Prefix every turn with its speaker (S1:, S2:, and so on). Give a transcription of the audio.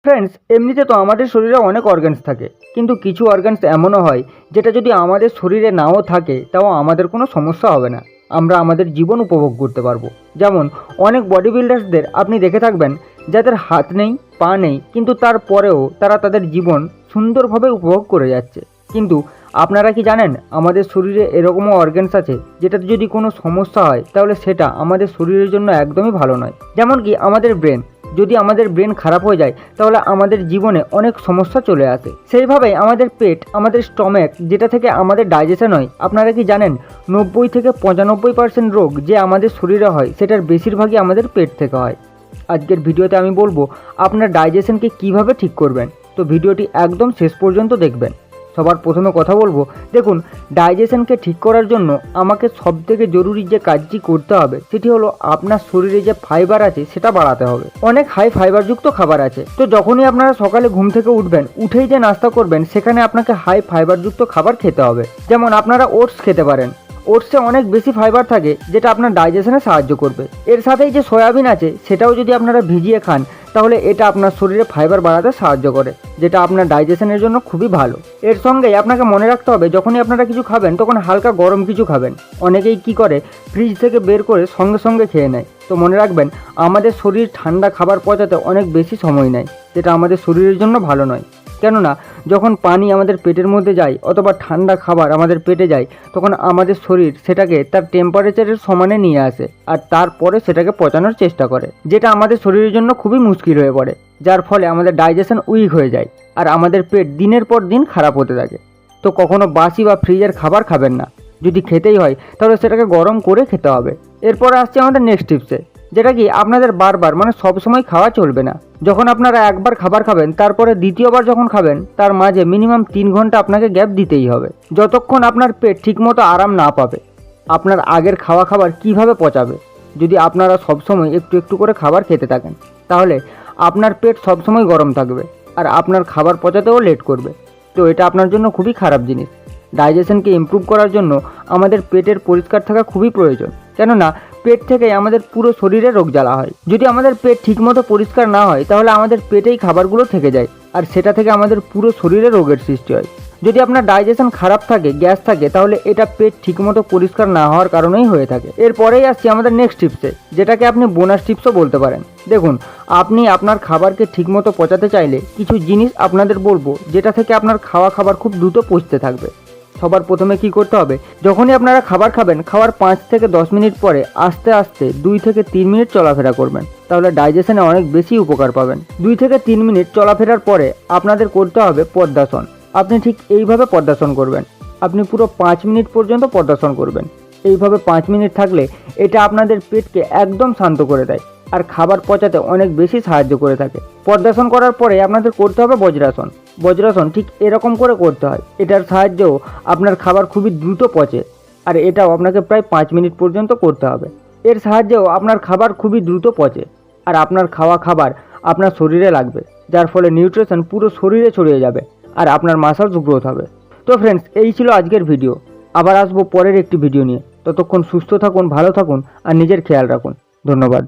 S1: Friends, এমনিতে তো আমাদের শরীরে অনেক অর্গানস থাকে, কিন্তু কিছু অর্গানস এমনও হয় যেটা যদি আমাদের শরীরে নাও থাকে তাও আমাদের কোনো সমস্যা হবে না, আমরা আমাদের জীবন উপভোগ করতে পারবো। যেমন অনেক বডি বিল্ডার্সদের আপনি দেখে থাকবেন যাদের হাত নেই, পা নেই, কিন্তু তারপরেও তারা তাদের জীবন সুন্দরভাবে উপভোগ করে যাচ্ছে। কিন্তু আপনারা কি জানেন আমাদের শরীরে এরকমও অর্গানস আছে যেটাতে যদি কোনো সমস্যা হয় তাহলে সেটা আমাদের শরীরের জন্য একদমই ভালো নয়। যেমন কি আমাদের ব্রেন, যদি আমাদের ব্রেন খারাপ হয়ে যায় তাহলে আমাদের জীবনে অনেক সমস্যা চলে আসে। সেইভাবেই আমাদের পেট, আমাদের স্টমাক, যেটা থেকে আমাদের ডাইজেশন হয়, আপনারা কি জানেন 90 থেকে 95% রোগ যে আমাদের শরীরে হয় সেটার বেশিরভাগই আমাদের পেট থেকে হয়। আজকের ভিডিওতে আমি বলবো আপনার ডাইজেশনকে কিভাবে ঠিক করবেন, তো ভিডিওটি একদম শেষ পর্যন্ত দেখবেন। সবার প্রথমে কথা বলবো, দেখুন ডাইজেশনকে ঠিক করার জন্য আমাকে সবথেকে জরুরি যে কাজটি করতে হবে সেটি হলো আপনার শরীরে যে ফাইবার আছে সেটা বাড়াতে হবে। অনেক হাই ফাইবারযুক্ত খাবার আছে, তো যখনই আপনারা সকালে ঘুম থেকে উঠবেন, উঠেই যে নাস্তা করবেন সেখানে আপনাকে হাই ফাইবারযুক্ত খাবার খেতে হবে। যেমন আপনারা ওটস খেতে পারেন, ওটসে অনেক বেশি ফাইবার থাকে যেটা আপনার ডাইজেশনে সাহায্য করবে। এর সাথেই যে সয়াবিন আছে সেটাও যদি আপনারা ভিজিয়ে খান তাহলে এটা আপনার শরীরে ফাইবার বাড়াতে সাহায্য করে, যেটা আপনার ডাইজেশনের জন্য খুবই ভালো। এর সঙ্গেই আপনাকে মনে রাখতে হবে যখনই আপনারা কিছু খাবেন তখন হালকা গরম কিছু খাবেন। অনেকেই কি করে ফ্রিজ থেকে বের করে সঙ্গে সঙ্গে খেয়ে নেয়, তো মনে রাখবেন আমাদের শরীর ঠান্ডা খাবার পচাতে অনেক বেশি সময় নেয়, যেটা আমাদের শরীরের জন্য ভালো নয়। কেননা যখন পানি আমাদের পেটের মধ্যে যায় অথবা ঠান্ডা খাবার আমাদের পেটে যায় তখন আমাদের শরীর সেটাকে তার টেম্পারেচারের সমানে নিয়ে আসে আর তারপরে সেটাকে পচানোর চেষ্টা করে, যেটা আমাদের শরীরের জন্য খুবই মুশকিল হয়ে পড়ে, যার ফলে আমাদের ডাইজেশন উইক হয়ে যায় আর আমাদের পেট দিনের পর দিন খারাপ হতে থাকে। তো কখনো বাসি বা ফ্রিজের খাবার খাবেন না, যদি খেতেই হয় তাহলে সেটাকে গরম করে খেতে হবে। এরপরে আসছে আমাদের নেক্সট টিপসে, যেটা কি আপনাদের বারবার মানে সবসময় খাওয়া চলবে না। যখন আপনারা একবার খাবার খাবেন তারপরে দ্বিতীয়বার যখন খাবেন তার মাঝে মিনিমাম 3 ঘন্টা আপনাকে গ্যাপ দিতেই হবে, যতক্ষণ আপনার পেট ঠিকমতো আরাম না পাবে। আপনার আগের খাওয়া খাবার কিভাবে পচাবে? যদি আপনারা সবসময় একটু একটু করে খাবার খেতে থাকেন তাহলে আপনার পেট সবসময় গরম থাকবে আর আপনার খাবার পচাতেও লেট করবে, তো এটা আপনার জন্য খুবই খারাপ জিনিস। ডাইজেশনকে ইমপ্রুভ করার জন্য আমাদের পেটের পরিষ্কার থাকা খুবই প্রয়োজন, কেননা পেট থেকেই আমাদের পুরো শরীরে রোগ জ্বালা হয়। যদি আমাদের পেট ঠিকমতো পরিষ্কার না হয় তাহলে আমাদের পেটেই খাবারগুলো থেকে যায় আর সেটা থেকে আমাদের পুরো শরীরে রোগের সৃষ্টি হয়। যদি আপনার ডাইজেশন খারাপ থাকে, গ্যাস থাকে, তাহলে এটা পেট ঠিকমতো পরিষ্কার না হওয়ার কারণেই হয়ে থাকে। এরপরেই আসছি আমাদের নেক্সট টিপসে, যেটাকে আপনি বোনাস টিপসও বলতে পারেন। দেখুন আপনি আপনার খাবারকে ঠিকমতো পচাতে চাইলে কিছু জিনিস আপনাদের বলবো যেটা থেকে আপনার খাওয়া খাবার খুব দ্রুত পচতে থাকবে। সবার প্রথমে কি করতে হবে, যখনই আপনারা খাবার খাবেন খাওয়ার 5 থেকে 10 মিনিট পরে আস্তে আস্তে 2 থেকে 3 মিনিট চলাফেরা করবেন, তাহলে ডাইজেশনে অনেক বেশি উপকার পাবেন। 2 থেকে 3 মিনিট চলাফেরার পরে আপনাদের করতে হবে পদ্মাসন। আপনি ঠিক এইভাবে পদ্মাসন করবেন, আপনি পুরো 5 মিনিট পর্যন্ত পদ্মাসন করবেন। এইভাবে 5 মিনিট থাকলে এটা আপনাদের পেটকে একদম শান্ত করে দেয় আর খাবার পচাতে অনেক বেশি সাহায্য করে থাকে। পদ্মাসন করার পরে আপনাদের করতে হবে বজ্রাসন। বজ্রাসন ঠিক এরকম করে করতে হয়, এটার সাহায্যেও আপনার খাবার খুবই দ্রুত পচে আর এটাও আপনাকে প্রায় 5 মিনিট পর্যন্ত করতে হবে। এর সাহায্যেও আপনার খাবার খুবই দ্রুত পচে আর আপনার খাওয়া খাবার আপনার শরীরে লাগবে, যার ফলে নিউট্রিশন পুরো শরীরে ছড়িয়ে যাবে আর আপনার মাসলস গ্রোথ হবে। তো ফ্রেন্ডস, এই ছিল আজকের ভিডিও। আবার আসবো পরের একটি ভিডিও নিয়ে। ততক্ষণ সুস্থ থাকুন, ভালো থাকুন আর নিজের খেয়াল রাখুন। ধন্যবাদ।